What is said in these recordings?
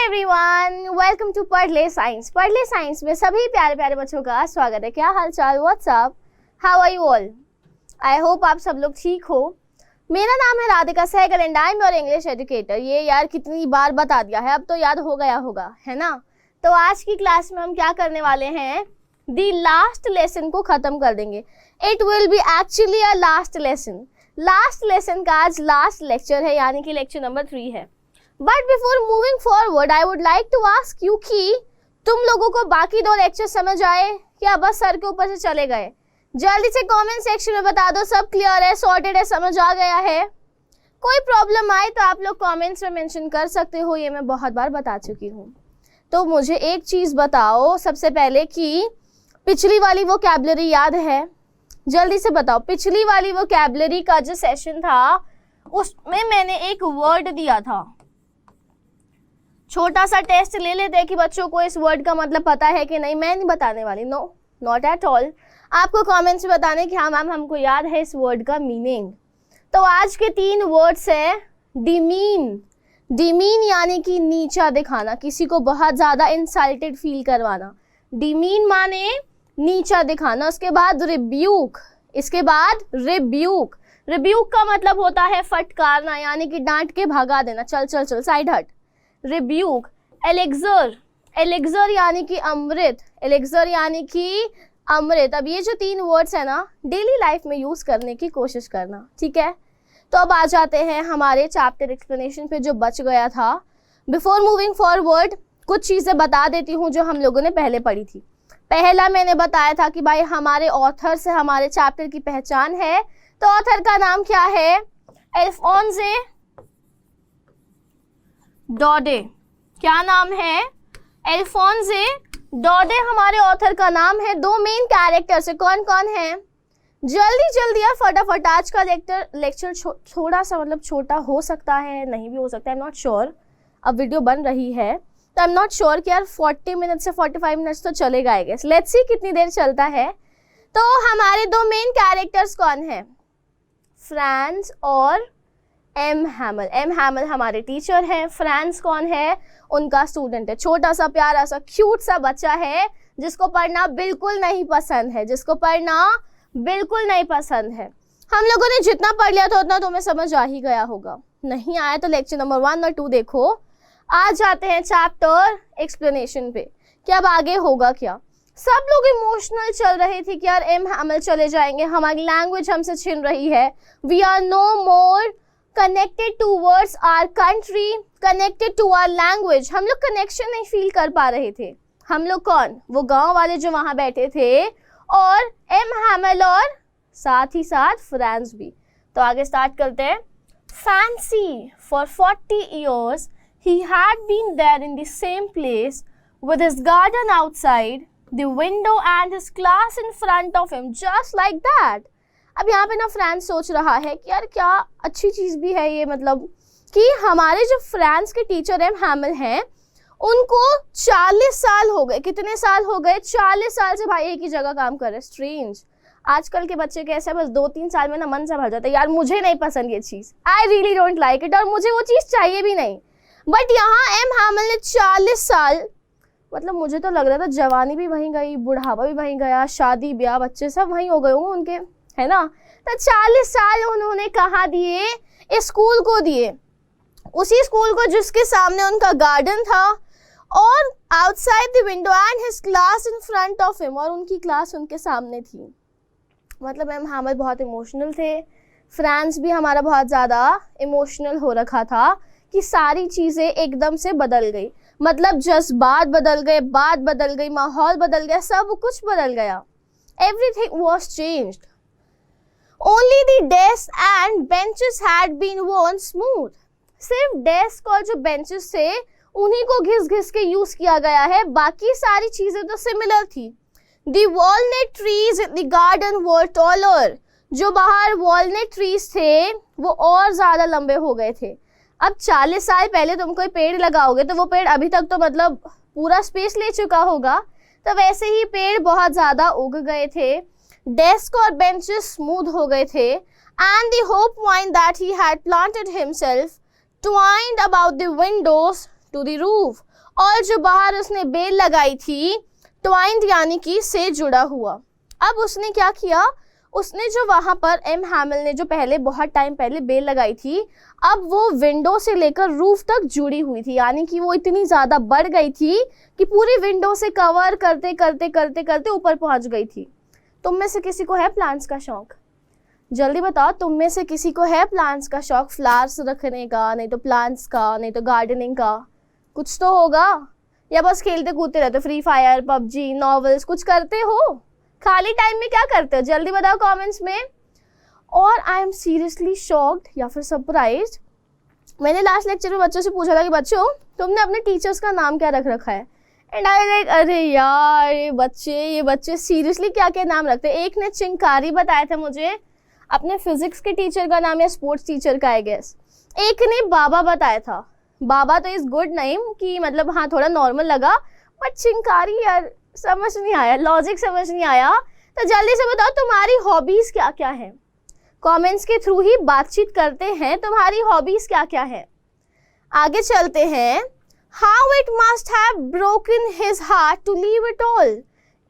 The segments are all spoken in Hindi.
एवरीवन, वेलकम टू पढ़ले साइंस। पढ़ले साइंस में सभी प्यारे प्यारे बच्चों का स्वागत है। क्या हाल चाल, what's up, how are you all? I hope आप सब लोग ठीक हो। मेरा नाम है Radhika Sahgal and I am your English educator. ये यार कितनी बार बता दिया है, अब तो याद हो गया होगा, है ना? तो आज की क्लास में हम क्या करने वाले हैं, दी लास्ट लेसन को खत्म कर देंगे। It will be actually a last lesson. Last lesson का आज लास्ट लेक्चर है, यानी कि लेक्चर नंबर 3 है। But before moving forward I would like to ask you कि तुम लोगों को बाकी 2 लेक्चर समझ आए या बस सर के ऊपर से चले गए? जल्दी से कमेंट सेक्शन में बता दो सब क्लियर है, सॉर्टेड है, समझ आ गया है। कोई प्रॉब्लम आए तो आप लोग कमेंट्स में मेंशन कर सकते हो, ये मैं बहुत बार बता चुकी हूँ। तो मुझे एक चीज़ बताओ सबसे पहले कि पिछली वाली वोकैबुलरी याद है? जल्दी से बताओ। पिछली वाली वोकैबुलरी का जो सेशन था उसमें मैंने एक वर्ड दिया था। छोटा सा टेस्ट ले लेते हैं कि बच्चों को इस वर्ड का मतलब पता है कि नहीं। मैं नहीं बताने वाली, नो नॉट एट ऑल। आपको कमेंट्स में बताने कि हाँ मैम हमको याद है इस वर्ड का मीनिंग। तो आज के 3 वर्ड्स है डिमीन। डिमीन यानी कि नीचा दिखाना, किसी को बहुत ज़्यादा इंसल्टेड फील करवाना। डिमीन माने नीचा दिखाना। उसके बाद रिब्यूक। इसके बाद रिब्यूक। रिब्यूक का मतलब होता है फटकारना, यानी कि डांट के भगा देना, चल चल चल साइड हट। रिब्यूक। एलेक्सर। एलेक्सर यानी कि अमृत। एलेक्सर यानी कि अमृत। अब ये जो 3 वर्ड्स है ना, डेली लाइफ में यूज करने की कोशिश करना, ठीक है? तो अब आ जाते हैं हमारे चैप्टर एक्सप्लेनेशन पे जो बच गया था। बिफोर मूविंग फॉरवर्ड कुछ चीज़ें बता देती हूँ जो हम लोगों ने पहले पढ़ी थी। पहला मैंने बताया था कि भाई हमारे ऑथर से हमारे चैप्टर की पहचान है। तो ऑथर का नाम क्या है? अल्फोंसे डौडे। क्या नाम है? अल्फोंसे डौडे हमारे ऑथर का नाम है। 2 मेन कैरेक्टर्स है, कौन कौन है? जल्दी जल्दी यार फटाफट। आज का लेक्चर थोड़ा सा मतलब छोटा हो सकता है, नहीं भी हो सकता है, आई एम नॉट श्योर। अब वीडियो बन रही है तो आई एम नॉट श्योर कि यार 40 मिनट से 45 मिनट्स तो चलेगा आई गेस। लेट्स सी कितनी देर चलता है। तो हमारे 2 मेन कैरेक्टर्स कौन है? फ्रांस और एम हैमल। एम हैमल हमारे टीचर हैं। फ्रांस कौन है? उनका स्टूडेंट है। छोटा सा प्यारा सा क्यूट सा बच्चा है जिसको पढ़ना बिल्कुल नहीं पसंद है, जिसको पढ़ना बिल्कुल नहीं पसंद है। हम लोगों ने जितना पढ़ लिया था उतना तुम्हें समझ आ ही गया होगा। नहीं आया तो लेक्चर नंबर 1 और 2 देखो। आ जाते हैं चैप्टर एक्सप्लेनेशन पे कि अब आगे होगा क्या। सब लोग इमोशनल चल रहे थे कि यार एम हैमल चले जाएंगे, हमारी लैंग्वेज हमसे छिन रही है, we are no more connected towards our country, connected to our language. हम लोग कनेक्शन नहीं फील कर पा रहे थे। हम लोग कौन? वो गांव वाले जो वहां बैठे थे, और एम हैमल और साथ ही साथ फ्रांस भी। तो आगे स्टार्ट करते हैं। Fancy for 40 years he had been there in the same place with his garden outside the window and his class in front of him, just like that. अब यहाँ पे ना फ्रांस सोच रहा है कि यार क्या अच्छी चीज़ भी है ये, मतलब कि हमारे जो फ्रांस के टीचर एम हैमल हैं उनको 40 साल हो गए। कितने साल हो गए? 40 साल से भाई एक ही जगह काम कर रहे। स्ट्रेंज। आजकल के बच्चे कैसे बस 2-3 साल में ना मन से भर जाता है, यार मुझे नहीं पसंद ये चीज़, I really don't like it, और मुझे वो चीज़ चाहिए भी नहीं। बट यहाँ एम हैमल ने 40 साल, मतलब मुझे तो लग रहा था जवानी भी वहीं गई, बुढ़ापा भी वहीं गया, शादी ब्याह बच्चे सब वहीं हो गए होंगे उनके, है ना? तो 40 साल उन्होंने कहाँ दिए? इस स्कूल को दिए। उसी स्कूल को जिसके सामने उनका गार्डन था, और outside the window and his class in front of him, और उनकी क्लास उनके सामने थी। मतलब एम हैमल बहुत इमोशनल थे। फ्रांस भी हमारा बहुत ज़्यादा इमोशनल हो रखा था कि सारी चीज़ें एकदम से बदल गई। मतलब जज्बात बदल गए, बात बदल गई, माहौल बदल गया, सब कुछ बदल गया। Everything was changed. Only the desk and benches had been worn smooth. सिर्फ डेस्क और जो बेंचेस थे उन्हीं को घिस घिस के यूज किया गया है, बाकी सारी चीजें तो सिमिलर थी। The walnut trees in the garden were taller. जो बाहर वॉलनट ट्रीज थे वो और ज्यादा लंबे हो गए थे। अब 40 साल पहले तुम कोई पेड़ लगाओगे तो वो पेड़ अभी तक तो मतलब पूरा स्पेस ले चुका होगा, तो वैसे ही पेड़ बहुत ज्यादा उग गए थे। डेस्क और बेंचेस स्मूथ हो गए थे, and the hope vine that he had planted himself twined about the windows to the roof. और जो बाहर उसने बेल लगाई थी, ट्वाइंड यानी कि से जुड़ा हुआ। अब उसने क्या किया, उसने जो वहाँ पर एम हैमिल ने जो पहले बहुत टाइम पहले बेल लगाई थी, अब वो विंडो से लेकर रूफ तक जुड़ी हुई थी, यानी कि वो इतनी ज़्यादा बढ़ गई थी कि पूरी विंडो से कवर करते करते करते करते ऊपर पहुँच गई थी। तुम में से किसी को है प्लांट्स का शौक? जल्दी बताओ, तुम में से किसी को है प्लांट्स का शौक? फ्लावर्स रखने का, नहीं तो प्लांट्स का, नहीं तो गार्डनिंग का, कुछ तो होगा। या बस खेलते कूदते रहते, फ्री फायर, पबजी, नॉवेल्स, कुछ करते हो? खाली टाइम में क्या करते हो? जल्दी बताओ कमेंट्स में। और आई एम सीरियसली शॉक्ड या फिर सरप्राइज्ड, मैंने लास्ट लेक्चर में बच्चों से पूछा था कि बच्चों तुमने अपने टीचर्स का नाम क्या रख रखा है, एंड आई लाइक अरे यार ये बच्चे सीरियसली क्या क्या नाम रखते हैं। एक ने चिंकारी बताया था मुझे, अपने फिजिक्स के टीचर का नाम या स्पोर्ट्स टीचर का आई गेस। एक ने बाबा बताया था। बाबा तो इज गुड नेम कि मतलब हाँ थोड़ा नॉर्मल लगा, बट चिंकारी यार समझ नहीं आया, लॉजिक समझ नहीं आया। तो जल्दी से बताओ तुम्हारी हॉबीज क्या क्या है। कमेंट्स के थ्रू ही बातचीत करते हैं, तुम्हारी हॉबीज क्या क्या है। आगे चलते हैं। How it must have broken his heart to leave it all.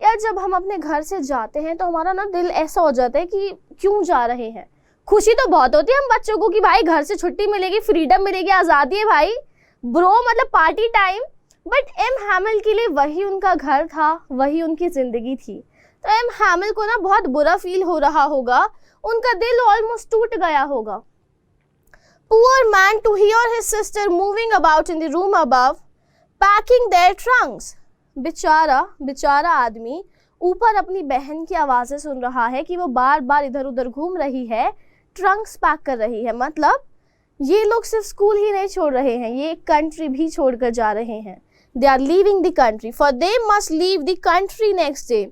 यार जब हम अपने घर से जाते हैं तो हमारा ना दिल ऐसा हो जाता है कि क्यों जा रहे हैं। खुशी तो बहुत होती है हम बच्चों को कि भाई घर से छुट्टी मिलेगी, फ्रीडम मिलेगी, आज़ादी है भाई, ब्रो मतलब पार्टी टाइम। बट एम हैमिल के लिए वही उनका घर था, वही उनकी ज़िंदगी थी। तो एम हैमिल को ना बहुत बुरा फील हो रहा होगा, उनका दिल ऑलमोस्ट टूट गया होगा। Poor man to hear his sister moving about in the room above packing their trunks. बेचारा आदमी ऊपर अपनी बहन की आवाज़ें सुन रहा है कि वो बार बार इधर उधर घूम रही है, ट्रंक्स पैक कर रही है। मतलब ये लोग सिर्फ स्कूल ही नहीं छोड़ रहे हैं, ये कंट्री भी छोड़कर जा रहे हैं। They are leaving the country for they must leave the country next day.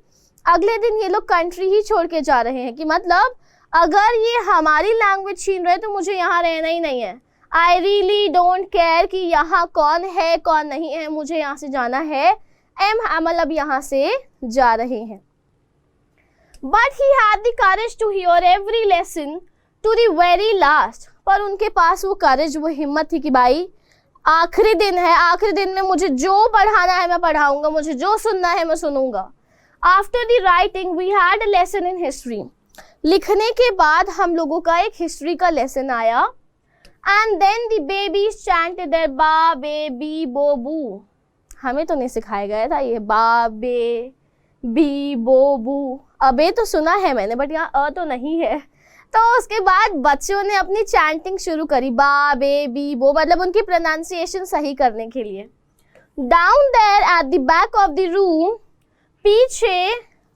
अगले दिन ये लोग कंट्री ही छोड़ के जा रहे हैं कि मतलब अगर ये हमारी लैंग्वेज छीन रहे तो मुझे यहाँ रहना ही नहीं है। आई रियली डोंट केयर कि यहाँ कौन है कौन नहीं है, मुझे यहाँ से जाना है। एम हैमिल अब यहाँ से जा रहे हैं। But he had the courage to hear every lesson to the very last. पर उनके पास वो करेज, वो हिम्मत थी कि भाई आखिरी दिन है, आखिरी दिन में मुझे जो पढ़ाना है मैं पढ़ाऊंगा, मुझे जो सुनना है मैं सुनूंगा। After the writing we had a lesson in history. लिखने के बाद हम लोगों का एक हिस्ट्री का लेसन आया। And then the babies chanted their ba be bi bo bu. हमें तो नहीं सिखाया गया था ये बा बे बी बो बू। अबे तो सुना है मैंने बट यहाँ अ तो नहीं है। तो उसके बाद बच्चों ने अपनी चैंटिंग शुरू करी, बा बे बी बो, मतलब उनकी प्रोनाउंसिएशन सही करने के लिए। Down there at the back of the room, पीछे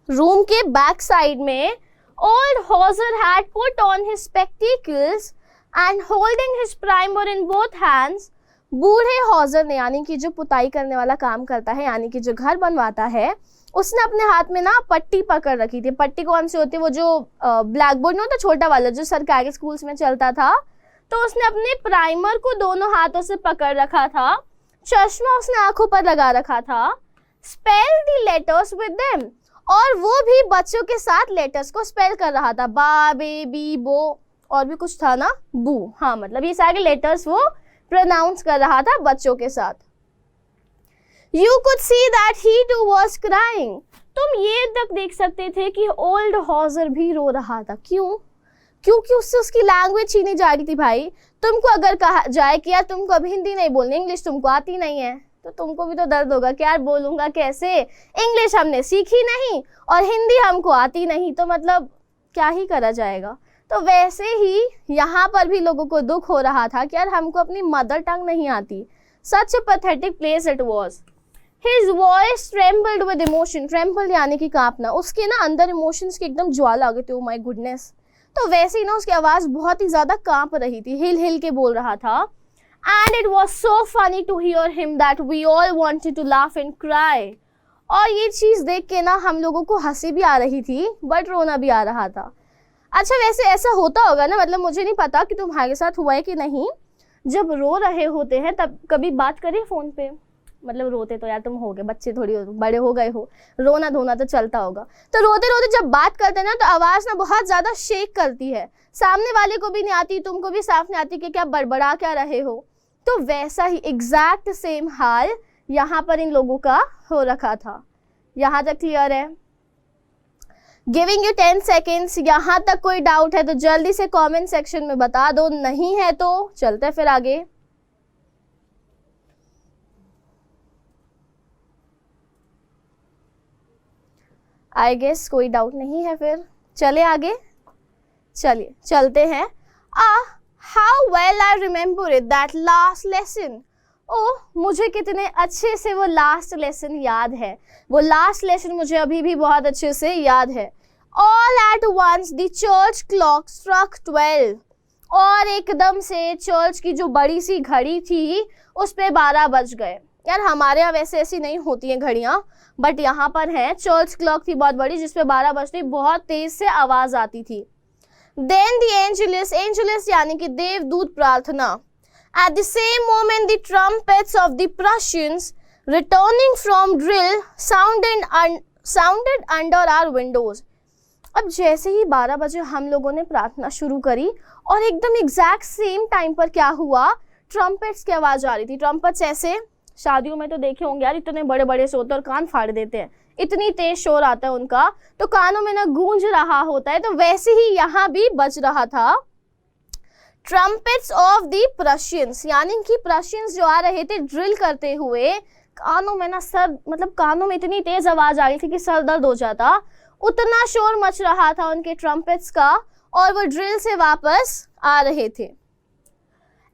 रूम के बैक साइड में, old Hauser had put on his spectacles and holding his primer in both hands. बूढ़े हॉजर ने, यानी कि जो पुताई करने वाला काम करता है, यानी कि जो घर बनवाता है, उसने अपने हाथ में ना पट्टी पकड़ रखी थी। पट्टी कौन सी होती है? वो जो ब्लैक बोर्ड नहीं होता छोटा वाला जो सरकारी स्कूल्स में चलता था। तो उसने अपने प्राइमर को दोनों हाथों से पकड़ रखा था, चश्मा उसने आंखों पर लगा रखा था। Spell the letters with them, और वो भी बच्चों के साथ लेटर्स को स्पेल कर रहा था, बा बे बी बो, और भी कुछ था ना, बू। हाँ मतलब ये सारे लेटर्स वो प्रोनाउंस कर रहा था बच्चों के साथ। You could see that he too was crying. तुम ये तक देख सकते थे कि ओल्ड हॉजर भी रो रहा था। क्यों? क्योंकि उससे उसकी लैंग्वेज छीनी जा रही थी। भाई तुमको अगर कहा जाए कि यार तुमको अभी हिंदी नहीं बोलनी, इंग्लिश तुमको आती नहीं है, तो तुमको भी तो दर्द होगा कि यार बोलूँगा कैसे, इंग्लिश हमने सीखी नहीं और हिंदी हमको आती नहीं, तो मतलब क्या ही करा जाएगा। तो वैसे ही यहाँ पर भी लोगों को दुख हो रहा था कि यार हमको अपनी मदर टंग नहीं आती। Such a pathetic place it was. His voice trembled with emotion. Tremble यानी कि कांपना। उसके ना अंदर इमोशंस की एकदम ज्वाला आ गई थी। Oh my goodness. तो वैसे ही ना उसकी आवाज़ बहुत ही ज़्यादा कांप रही थी, हिल हिल के बोल रहा था। And it was so funny to hear him that we all wanted to laugh and cry. और ये चीज़ देख के ना हम लोगों को हंसी भी आ रही थी बट रोना भी आ रहा था। अच्छा वैसे ऐसा होता होगा ना, मतलब मुझे नहीं पता कि तुम्हारे साथ हुआ है कि नहीं, जब रो रहे होते हैं तब कभी बात करें फ़ोन पे, मतलब रोते तो यार तुम हो गए, बच्चे थोड़ी बड़े हो गए हो, रोना धोना तो चलता होगा। तो रोते रोते जब बात करते हैं ना तो आवाज़ ना बहुत ज़्यादा शेक करती है, सामने वाले को भी नहीं आती, तुमको भी साफ नहीं आती कि क्या बड़बड़ा क्या रहे हो। तो वैसा ही एग्जैक्ट सेम हाल यहाँ पर इन लोगों का हो रखा था। यहाँ तक क्लियर है? Giving you 10 seconds. यहाँ तक कोई डाउट है तो जल्दी से कमेंट सेक्शन में बता दो, नहीं है तो चलते फिर आगे। आई गेस कोई डाउट नहीं है, फिर चले आगे। चलिए चलते हैं। How well I remember it that last lesson. ओह, मुझे कितने अच्छे से वो लास्ट लेसन याद है। वो लास्ट लेसन मुझे अभी भी बहुत अच्छे से याद है। All at once the church clock struck 12। और एकदम से चर्च की जो बड़ी सी घड़ी थी उस पे 12 बज गए। यार हमारे यहाँ वैसे ऐसी नहीं होती हैं घड़ियाँ, बट यहाँ पर है। चर्च क्लॉक थी बहुत बड़ी जिसपे 12 बजते बहुत तेज से आवाज आती थी। देन द एंजेलिस, एंजेलिस यानी कि देवदूत प्रार्थना। At the same moment the trumpets of the Prussians returning from drill sounded under our windows. अब जैसे ही 12 बजे हम लोगों ने प्रार्थना शुरू करी और एकदम एग्जैक्ट सेम टाइम पर क्या हुआ, ट्रम्पेट्स की आवाज आ रही थी। ट्रम्पेट्स ऐसे शादियों में तो देखे होंगे यार, इतने बड़े बड़े से होते हैं और कान फाड़ देते हैं, इतनी तेज शोर आता है उनका, तो कानों में ना गूंज रहा होता है। तो वैसे ही यहाँ भी बज रहा था ट्रम्पेट्स ऑफ द प्रशियंस, यानी कि प्रशियंस जो आ रहे थे ड्रिल करते हुए, कानों में ना कानों में इतनी तेज आवाज आ रही थी कि सर दर्द हो जाता। उतना शोर मच रहा था उनके ट्रम्पेट्स का और वो ड्रिल से वापस आ रहे थे।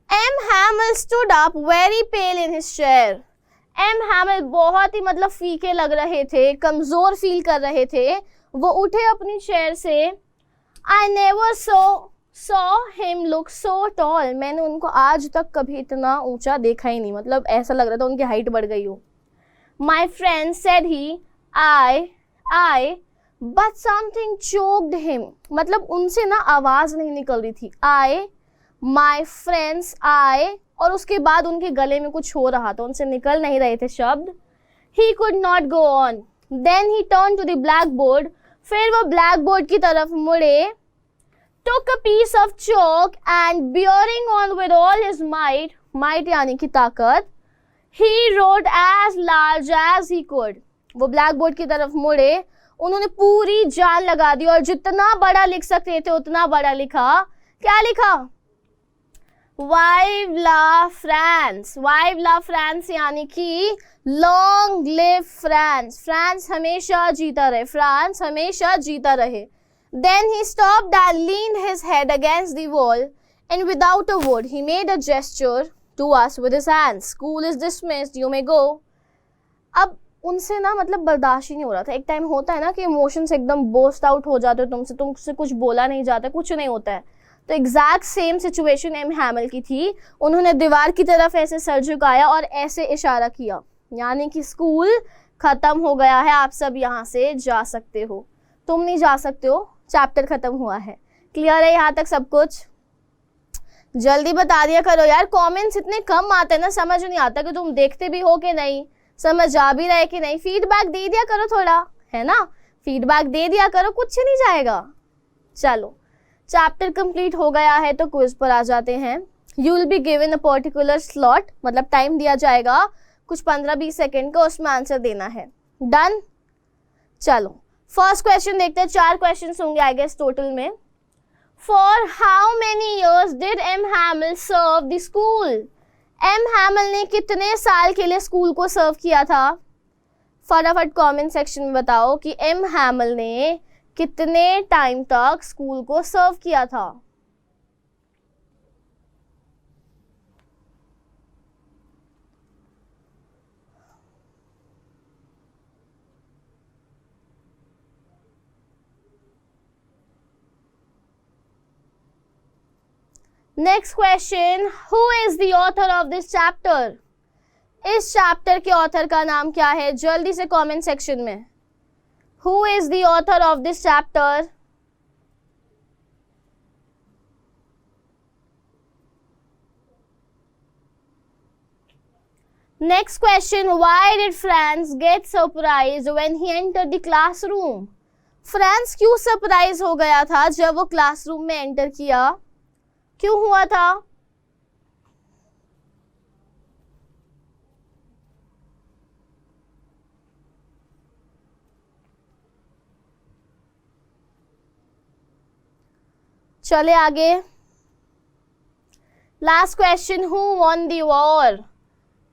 M Hamel stood up very pale in his chair. M Hamel बहुत ही फीके लग रहे थे, कमजोर फील कर रहे थे। वो उठे अपनी चेयर से। I never saw him look so tall. मैंने उनको आज तक कभी इतना ऊंचा देखा ही नहीं, ऐसा लग रहा था उनकी हाइट बढ़ गई हो। My friend said he I but something choked him. उनसे ना आवाज नहीं निकल रही थी। आई माई फ्रेंड्स आई, और उसके बाद उनके गले में कुछ हो रहा था, उनसे निकल नहीं रहे थे शब्द। He could not go on. Then he turn to the blackboard. फिर वो ब्लैक बोर्ड की तरफ मुड़े। Took a piece of chalk and bearing on with all his might, might यानी कि ताकत, he wrote as large as he could. वो ब्लैक बोर्ड की तरफ मुड़े, उन्होंने पूरी जान लगा दी और जितना बड़ा लिख सकते थे उतना बड़ा लिखा। क्या लिखा? वाइव ला फ्रांस। वाइव ला फ्रांस यानी कि लॉन्ग लिव फ्रांस। फ्रांस हमेशा जीता रहे, फ्रांस हमेशा जीता रहे। Then he stopped and leaned his head against the wall and without a word he made a gesture to us with his hands. School is dismissed, you may go. अब उनसे ना बर्दाश्त ही नहीं हो रहा था। एक टाइम होता है ना कि इमोशंस एकदम बोस्ट आउट हो जाते हो तुमसे कुछ बोला नहीं जाता, कुछ नहीं होता है। तो exact same situation M Hamel की थी। उन्होंने दीवार की तरफ ऐसे सर झुकाया और ऐसे इशारा किया, यानी कि स्कूल खत्म हो गया है, आप सब यहाँ से जा सकते हो। तुम नहीं जा सकते हो, चैप्टर खत्म हुआ है। क्लियर है यहाँ तक सब कुछ? जल्दी बता दिया करो यार, कमेंट्स इतने कम आते हैं ना, समझ नहीं आता कि तुम देखते भी हो कि नहीं, समझ आ भी रहे कि नहीं। फीडबैक दे दिया करो थोड़ा, है ना, फीडबैक दे दिया करो, कुछ नहीं जाएगा। चलो चैप्टर कंप्लीट हो गया है तो क्विज पर आ जाते हैं। You will be given a particular slot, time दिया जाएगा कुछ 15-20 सेकेंड का, उसमें आंसर देना है। डन? चलो फर्स्ट क्वेश्चन देखते हैं। 4 क्वेश्चन होंगे आई गेस टोटल में। For how many years did M Hamel serve the school? M Hamel ने कितने साल के लिए स्कूल को सर्व किया था? फटाफट कमेंट सेक्शन में बताओ कि एम हैमल ने कितने टाइम तक स्कूल को सर्व किया था। Next question, who is the author of this chapter? इस चैप्टर के ऑथर का नाम क्या है? जल्दी से कमेंट सेक्शन में। Who is the author of this chapter? Next question, why did Franz get surprised when he entered the classroom? France क्यों सरप्राइज हो गया था जब वो क्लासरूम में एंटर किया? क्यों हुआ था? चले आगे। Last question, who won the war?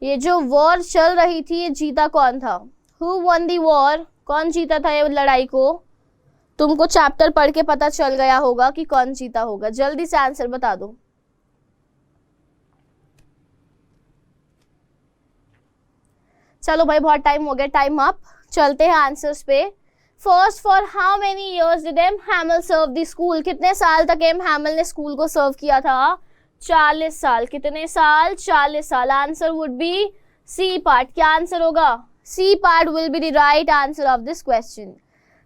ये जो वॉर चल रही थी ये जीता कौन था? Who won the war? कौन जीता था ये लड़ाई को? तुमको चैप्टर पढ़ के पता चल गया होगा कि कौन जीता होगा। जल्दी से आंसर बता दो। चलो भाई बहुत टाइम हो गया, टाइम अप। चलते हैं आंसर्स पे। First, for how many years did M Hamel serve the school? कितने साल तक एम हैमल ने स्कूल को सर्व किया था? 40 साल। कितने साल? 40 साल। Answer would be C part. क्या आंसर होगा? C part will be the right answer of this question.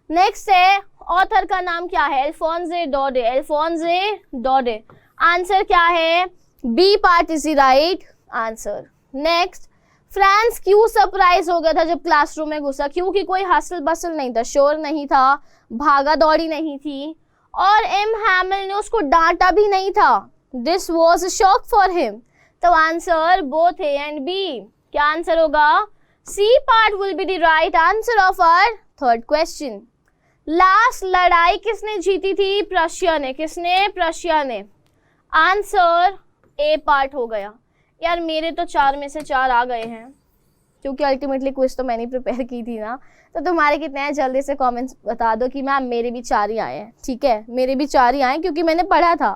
Next है, ऑथर का नाम क्या है? अल्फोंसे डोडे। अल्फोंसे डोडे। आंसर क्या है? B part is the right answer. Next, Franz क्यों सरप्राइज हो गया था जब क्लासरूम में घुसा? क्योंकि कोई हसल बसल नहीं था, शोर नहीं था, भागा दौड़ी नहीं थी, और एम हैमल ने उसको डांटा भी नहीं था। This was a shock for him. तो answer both A and B. क्या आंसर होगा? C part will be the right answer of our third question. Last लड़ाई किसने जीती थी? प्रशिया ने। किसने? प्रशिया ने। आंसर ए पार्ट हो गया। यार मेरे तो 4 में से 4 आ गए हैं, क्योंकि अल्टीमेटली क्विज तो मैंने प्रिपेयर की थी ना। तो तुम्हारे कितने हैं जल्दी से कमेंट्स बता दो कि मैम मेरे भी 4 ही आए हैं। ठीक है, मेरे भी 4 ही आए क्योंकि मैंने पढ़ा था।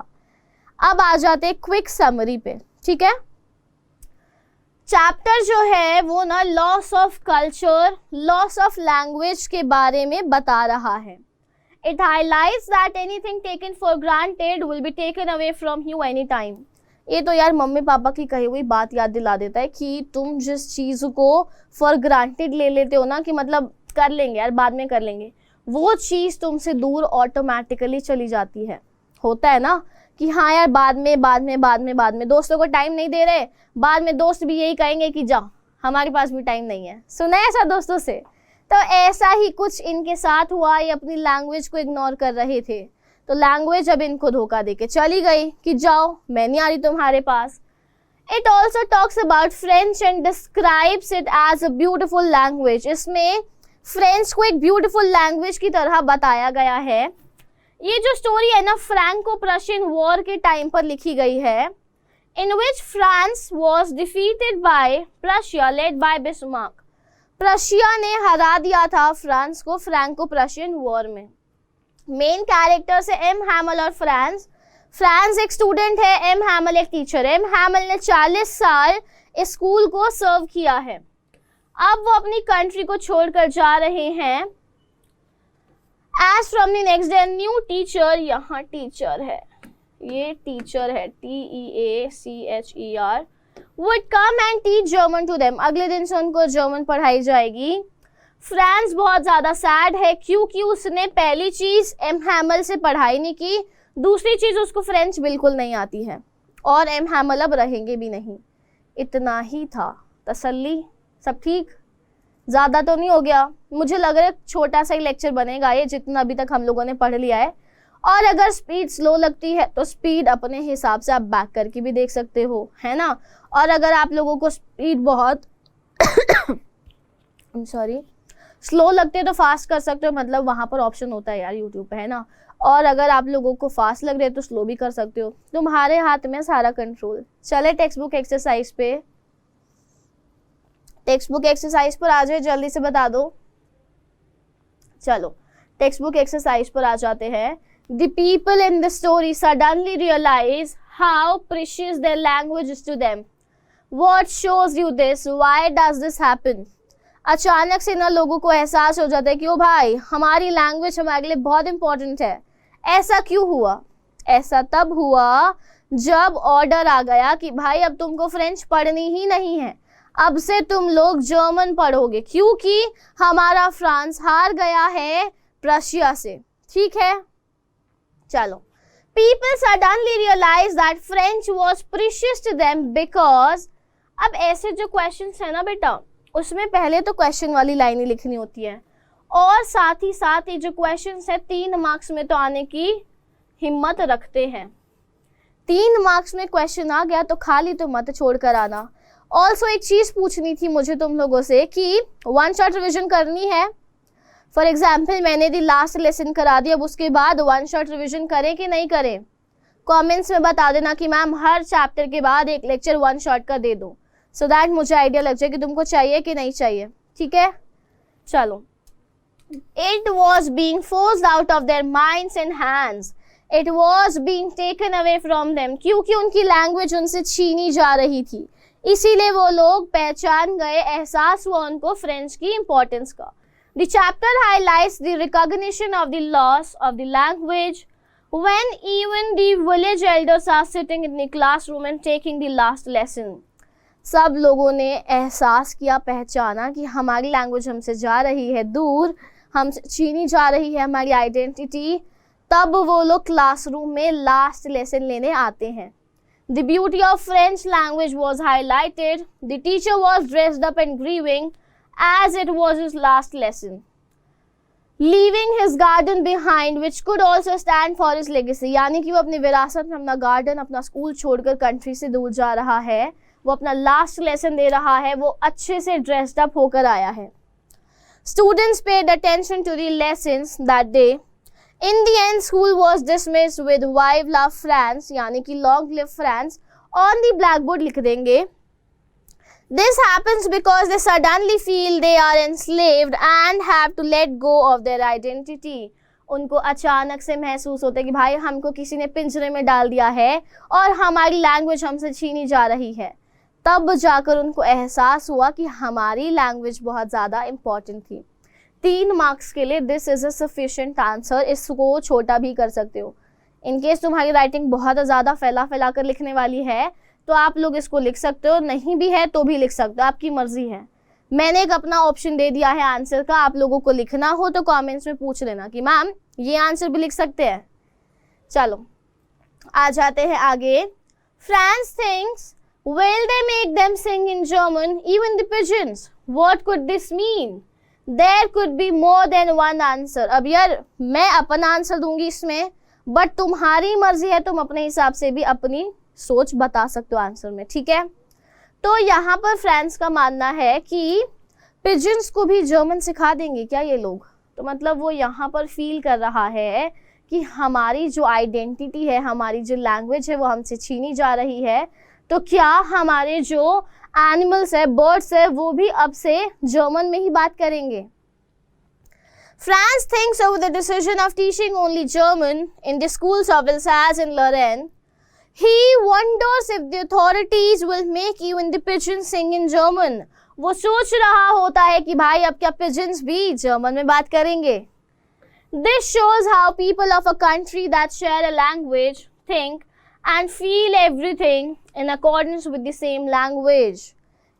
अब आ जाते क्विक समरी पे। ठीक है, चैप्टर जो है वो ना loss of culture, loss of language के बारे में बता रहा है। It highlights that anything taken for granted will be taken away from you any time. ये तो यार मम्मी पापा की कही हुई बात याद दिला देता है कि तुम जिस चीज़ को फॉर ग्रांटेड ले लेते हो ना, कि मतलब कर लेंगे यार, बाद में कर लेंगे, वो चीज़ तुमसे दूर ऑटोमेटिकली चली जाती है। होता है ना कि हाँ यार बाद में दोस्तों को टाइम नहीं दे रहे, बाद में दोस्त भी यही कहेंगे कि जा हमारे पास भी टाइम नहीं है। सुना है ऐसा दोस्तों से? तो ऐसा ही कुछ इनके साथ हुआ, ये अपनी लैंग्वेज को इग्नोर कर रहे थे। तो लैंग्वेज अब इनको धोखा देके चली गई कि जाओ मैं नहीं आ रही तुम्हारे पास। It also talks about French and describes it as a beautiful language. इसमें फ्रेंच को एक ब्यूटिफुल लैंग्वेज की तरह बताया गया है। ये जो स्टोरी है ना फ्रैंको प्रशियन वॉर के टाइम पर लिखी गई है, in which France was defeated by Prussia led by Bismarck. Prussia ने हरा दिया था फ्रांस को फ्रैंको प्रशियन वॉर में। मेन कैरेक्टर्स है एम हैमल और फ्रांस। फ्रांस एक स्टूडेंट है, एम हैमल एक टीचर है। एम हैमल ने 40 साल इस स्कूल को सर्व किया है। अब वो अपनी कंट्री को छोड़कर जा रहे हैं। As from the next day new teacher, यहाँ टीचर है, ये टीचर है TEACHER, would come and teach German to them। अगले दिन से उनको जर्मन पढ़ाई जाएगी। फ्रांस बहुत ज़्यादा सैड है क्योंकि उसने पहली चीज़ एम हैमल से पढ़ाई नहीं की, दूसरी चीज़ उसको फ्रेंच बिल्कुल नहीं आती है, और एम हैमल अब रहेंगे भी नहीं। इतना ही था। तसल्ली? सब ठीक? ज़्यादा तो नहीं हो गया? मुझे लग रहा है छोटा सा ही लेक्चर बनेगा ये, जितना अभी तक हम लोगों ने पढ़ लिया है। और अगर स्पीड स्लो लगती है तो स्पीड अपने हिसाब से आप बैक करके भी देख सकते हो, है ना। और अगर आप लोगों को स्पीड बहुत स्लो लगते हैं तो फास्ट कर सकते हो, मतलब वहाँ पर ऑप्शन होता है यार यूट्यूब पे, है ना। और अगर आप लोगों को फास्ट लग रहे हैं तो स्लो भी कर सकते हो, तुम्हारे हाथ में सारा कंट्रोल। चले टेक्स्ट बुक एक्सरसाइज पे। टेक्स्ट बुक एक्सरसाइज पर आ जाए, जल्दी से बता दो। चलो टेक्स्ट बुक एक्सरसाइज पर आ जाते हैं। The people in the story suddenly realize how precious their language is to them. What shows you this? Why does this happen? अचानक से ना लोगों को एहसास हो जाता है कि ओ भाई हमारी लैंग्वेज हमारे लिए बहुत इंपॉर्टेंट है। ऐसा क्यों हुआ? ऐसा तब हुआ जब ऑर्डर आ गया कि भाई अब तुमको फ्रेंच पढ़नी ही नहीं है, अब से तुम लोग जर्मन पढ़ोगे, क्योंकि हमारा फ्रांस हार गया है प्रशिया से। ठीक है, चलो। People suddenly realized that French was precious to them because, अब ऐसे जो क्वेश्चंस है ना बेटा, उसमें पहले तो क्वेश्चन वाली लाइन ही लिखनी होती है, और साथ ही साथ ये जो क्वेश्चंस है 3 मार्क्स में तो आने की हिम्मत रखते हैं। 3 मार्क्स में क्वेश्चन आ गया तो खाली तो मत छोड़ कर आना। ऑल्सो एक चीज़ पूछनी थी मुझे तुम लोगों से कि 1 शॉट रिविजन करनी है। फॉर एग्जाम्पल मैंने दी लास्ट लेसन करा दिया, अब उसके बाद 1 शॉट रिविजन करें कि नहीं करें? कमेंट्स में बता देना कि मैम हर चैप्टर के बाद एक लेक्चर वन शॉट का दे दूं, सो दैट मुझे आइडिया लग जाए कि तुमको चाहिए कि नहीं चाहिए, ठीक है। चलो, it was being forced out of their minds and hands, it was being taken away from them, क्योंकि उनकी लैंग्वेज उनसे छीनी जा रही थी, इसीलिए वो लोग पहचान गए, एहसास हुआ उनको फ्रेंच की इंपॉर्टेंस का। The chapter highlights the recognition of the loss of the language when even the village elders are sitting in the classroom and taking the last lesson. सब लोगों ने एहसास किया, पहचाना कि हमारी लैंग्वेज हमसे जा रही है दूर, हमसे छीनी जा रही है हमारी आइडेंटिटी। तब वो लोग क्लासरूम में लास्ट लेसन लेने आते हैं। The beauty of French language was highlighted. The teacher was dressed up and grieving as it was his last lesson, leaving his garden behind, which could also stand for his legacy. यानी कि वो अपनी विरासत में अपना गार्डन, अपना स्कूल छोड़कर कंट्री से दूर जा रहा है, वो अपना लास्ट लेसन दे रहा है, वो अच्छे से ड्रेस्ड अप होकर आया है। Students paid attention to the lessons that day. In the end, school was dismissed with "Vive la France", यानी कि "Long live France" on the blackboard लिख देंगे। This happens because they suddenly feel they are enslaved and have to let go of their identity. उनको अचानक से महसूस होता है कि भाई हमको किसी ने पिंजरे में डाल दिया है और हमारी लैंग्वेज हमसे छीनी जा रही है। तब जाकर उनको एहसास हुआ कि हमारी लैंग्वेज बहुत ज़्यादा इम्पॉर्टेंट थी। 3 मार्क्स के लिए this is a sufficient answer. इसको छोटा भी कर सकते हो। इनकेस तुम्हारी राइटिंग बहुत ज़्यादा फैला कर लिखने वाली है तो आप लोग इसको लिख सकते हो, नहीं भी है तो भी लिख सकते हो, आपकी मर्जी है। मैंने एक अपना ऑप्शन दे दिया है आंसर का, आप लोगों को लिखना हो तो कमेंट्स में पूछ लेना कि मैम ये आंसर भी लिख सकते हैं। चलो आ जाते हैं आगे। France thinks will they make them sing in German, even the pigeons? What could this mean? There could be more than one answer. अब यार मैं अपना आंसर दूंगी इसमें, बट तुम्हारी मर्जी है, तुम अपने हिसाब से भी अपनी सोच बता सकते हो आंसर में, ठीक है। तो यहाँ पर फ्रांस का मानना है कि पिजन्स को भी जर्मन सिखा देंगे क्या ये लोग। तो मतलब वो यहाँ पर फील कर रहा है कि हमारी जो आइडेंटिटी है, हमारी जो लैंग्वेज है वो हमसे छीनी जा रही है। तो क्या हमारे जो एनिमल्स है, बर्ड्स है, वो भी अब से जर्मन में ही बात करेंगे। France thinks over the decision of teaching only German in the schools of Alsace and Lorraine. He wonders if the authorities will make even the pigeons sing in German. वो सोच रहा होता है कि भाई अब क्या pigeons भी जर्मन में बात करेंगे। This shows how people of a country that share a language think and feel everything in accordance with the same language.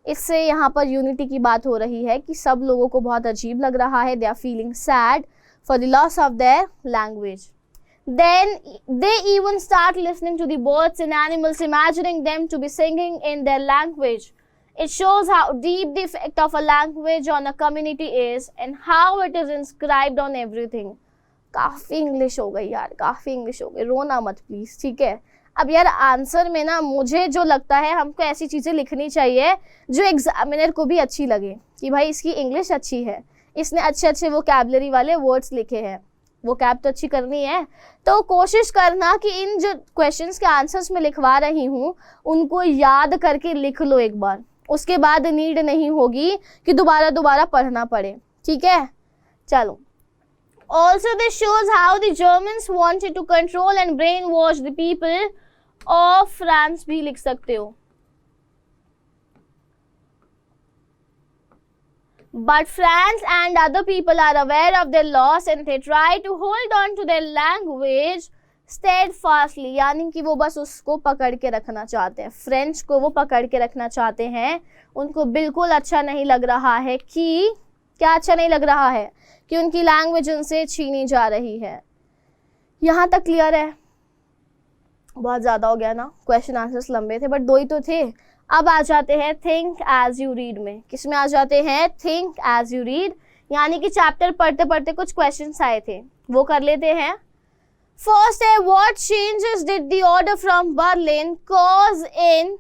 इससे यहाँ पर यूनिटी की बात हो रही है कि सब लोगों को बहुत अजीब लग रहा है। They are feeling sad for the loss of their language. Then they even start listening to the birds and animals, imagining them to be singing in their language. It shows how deep the effect of a language on a community is and how it is inscribed on everything. काफ़ी इंग्लिश हो गई यार, काफ़ी इंग्लिश हो गई, रोना मत प्लीज़, ठीक है। अब यार आंसर में ना मुझे जो लगता है हमको ऐसी चीज़ें लिखनी चाहिए जो एग्जामिनर को भी अच्छी लगे कि भाई इसकी इंग्लिश अच्छी है, इसने अच्छे अच्छे वोकैबुलरी वाले वर्ड्स लिखे हैं, वोकैब तो अच्छी करनी है। तो कोशिश करना कि इन जो क्वेश्चंस के आंसर्स में लिखवा रही हूँ उनको याद करके लिख लो एक बार, उसके बाद नीड नहीं होगी कि दोबारा पढ़ना पड़े, ठीक है। चलो, also this shows how the Germans wanted to control and brainwash the people of France भी लिख सकते हो। But France and other people are aware of their loss and they try to hold on to their language steadfastly, यानी कि वो बस उसको पकड़ के रखना चाहते हैं, फ्रेंच को वो पकड़ के रखना चाहते हैं। उनको बिल्कुल अच्छा नहीं लग रहा है कि क्या अच्छा नहीं लग रहा है कि उनकी लैंग्वेज उनसे छीनी जा रही है। यहाँ तक क्लियर है? बहुत ज़्यादा हो गया ना, क्वेश्चन आंसर्स लंबे थे बट 2 ही तो थे। अब आ जाते हैं थिंक एज यू रीड में। किस में आ जाते हैं? थिंक एज यू रीड, यानी कि चैप्टर पढ़ते पढ़ते कुछ क्वेश्चंस आए थे, वो कर लेते हैं। फर्स्ट है, what changes did the order from Berlin cause in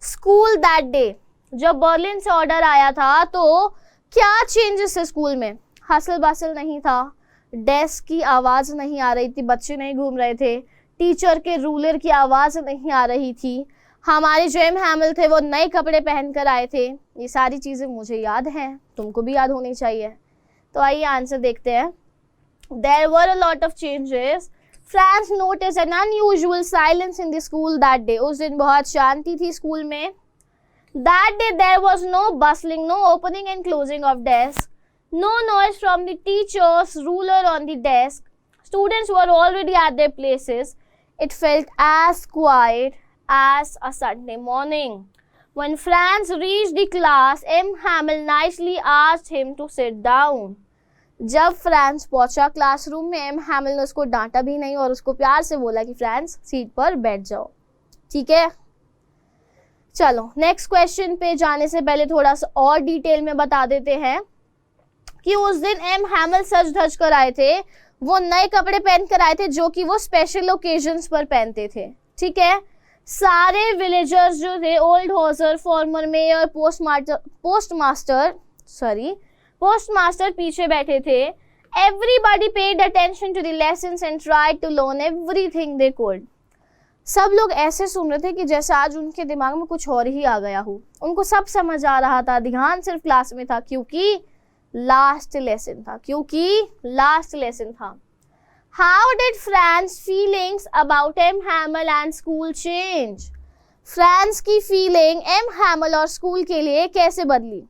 school that day. जब बर्लिन से ऑर्डर आया था तो क्या चेंजेस है स्कूल में? हसल बसल नहीं था, डेस्क की आवाज़ नहीं आ रही थी, बच्चे नहीं घूम रहे थे, टीचर के रूलर की आवाज़ नहीं आ रही थी, हमारे जो एम हैमिल थे वो नए कपड़े पहन कर आए थे। ये सारी चीज़ें मुझे याद हैं, तुमको भी याद होनी चाहिए। तो आइए आंसर देखते हैं। There were a lot of changes. Franz noticed an unusual silence in the school that day. उस दिन बहुत शांति थी स्कूल में। That day there was no bustling, no opening and closing of desks, no noise from the teacher's ruler on the desk. Students were already at their places. It felt as quiet as a Sunday morning. When Franz reached the class, M. Hamill nicely asked him to sit down. जब फ्रांस पहुंचा क्लासरूम में, एम हैमिल ने उसको डांटा भी नहीं और उसको प्यार से बोला कि फ्रांस सीट पर बैठ जाओ। ठीक है, चलो नेक्स्ट क्वेश्चन पे जाने से पहले थोड़ा सा और डिटेल में बता देते हैं कि उस दिन एम हैमिल सज धज कर आए थे। वो नए कपड़े पहन कर आए थे जो कि वो स्पेशल ओकेजन्स पर पहनते थे। ठीक है, सारे विलेजर्स जो थे, old Hauser, former mayor, postmaster पीछे बैठे थे। Everybody paid attention to the lessons and tried to learn everything they could. सब लोग ऐसे सुन रहे थे कि जैसे आज उनके दिमाग में कुछ और ही आ गया हो। उनको सब समझ आ रहा था, ध्यान सिर्फ क्लास में था क्योंकि लास्ट लेसन था। How did Franz feelings about M Hamel and school change? Franz की फीलिंग एम हैमिल और स्कूल के लिए कैसे बदली?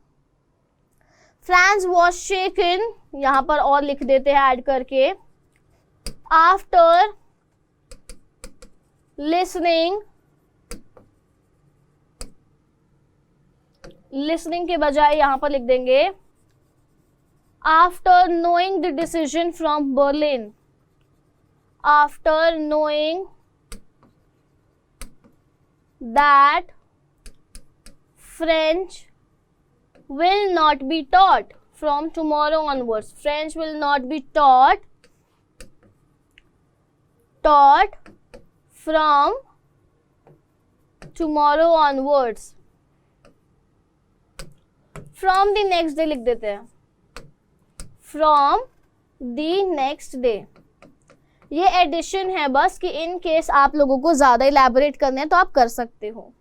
फ्रांस वॉज शेकन, यहाँ पर और लिख देते हैं ऐड करके, आफ्टर लिसनिंग के बजाय यहाँ पर लिख देंगे after knowing the decision from Berlin. After knowing that French will not be taught from tomorrow onwards. French will not be taught from tomorrow onwards. From the next day लिख देते हैं, from the next day। ये एडिशन है बस कि इन केस आप लोगों को ज़्यादा इलेबोरेट करना है तो आप कर सकते हो।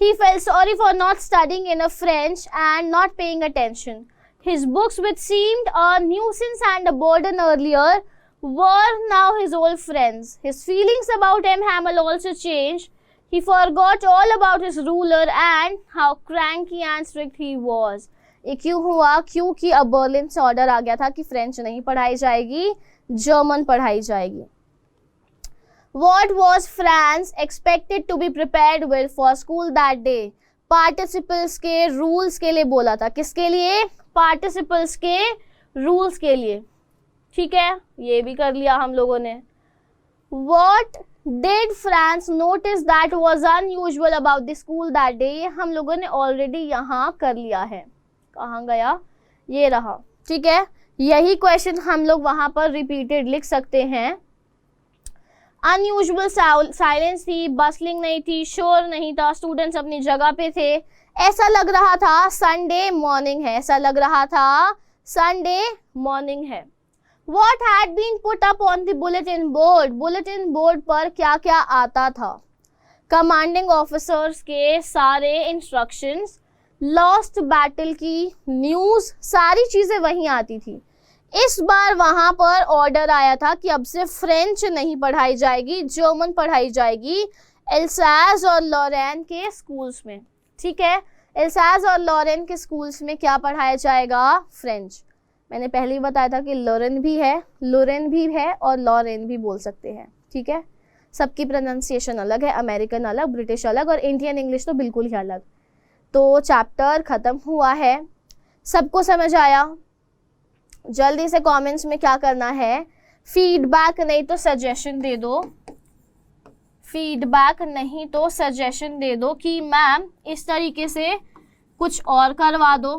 He felt sorry for not studying enough French and not paying attention. His books, which seemed a nuisance and a burden earlier, were now his old friends. His feelings about M. Hamill also changed. He forgot all about his ruler and how cranky and strict he was. ये क्यों हुआ? क्योंकि अब बर्लिन से ऑर्डर आ गया था कि फ्रेंच नहीं पढ़ाई जाएगी, जर्मन पढ़ाई जाएगी। What was France expected to be prepared with for school that day? Participles के rules के लिए बोला था। किसके लिए? Participles के rules के लिए। ठीक है, ये भी कर लिया हम लोगों ने। What did France notice that was unusual about the school that day? ये हम लोगों ने ऑलरेडी यहाँ कर लिया है। कहाँ गया? ये रहा। ठीक है, यही क्वेश्चन हम लोग वहाँ पर रिपीटेड लिख सकते हैं। अनयूजुअल साइलेंस थी, बसलिंग नहीं थी, शोर नहीं था, स्टूडेंट्स अपनी जगह पे थे। ऐसा लग रहा था संडे मॉर्निंग है, ऐसा लग रहा था संडे मॉर्निंग है। What had been put up on the bulletin board? Bulletin board पर क्या क्या आता था? कमांडिंग ऑफिसर्स के सारे इंस्ट्रक्शंस, लॉस्ट बैटल की न्यूज़, सारी चीज़ें वहीं आती थी। इस बार वहाँ पर ऑर्डर आया था कि अब से फ्रेंच नहीं पढ़ाई जाएगी, जर्मन पढ़ाई जाएगी एल्सास और लॉरेन के स्कूल्स में। ठीक है, एल्सास और लॉरेन के स्कूल्स में क्या पढ़ाया जाएगा? फ्रेंच। मैंने पहले ही बताया था कि लोरेन भी है और लॉरेन भी बोल सकते हैं। ठीक है, सबकी प्रोनाउंसिएशन अलग है, अमेरिकन अलग, ब्रिटिश अलग और इंडियन इंग्लिश तो बिल्कुल ही अलग। तो चैप्टर ख़त्म हुआ है, सबको समझ आया? जल्दी से कमेंट्स में क्या करना है, फीडबैक नहीं तो सजेशन दे दो, फीडबैक नहीं तो सजेशन दे दो कि मैम इस तरीके से कुछ और करवा दो,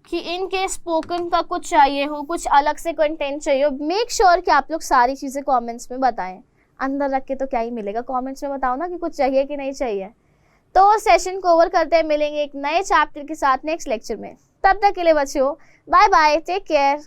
कि इनके स्पोकन का कुछ चाहिए हो, कुछ अलग से कंटेंट चाहिए हो। मेक श्योर कि आप लोग सारी चीज़ें कमेंट्स में बताएं। अंदर रख के तो क्या ही मिलेगा, कमेंट्स में बताओ ना कि कुछ चाहिए कि नहीं चाहिए। तो सेशन को ओवर करते हैं, मिलेंगे एक नए चैप्टर के साथ नेक्स्ट लेक्चर में। तब तक के लिए बच्चों बाय बाय, टेक केयर।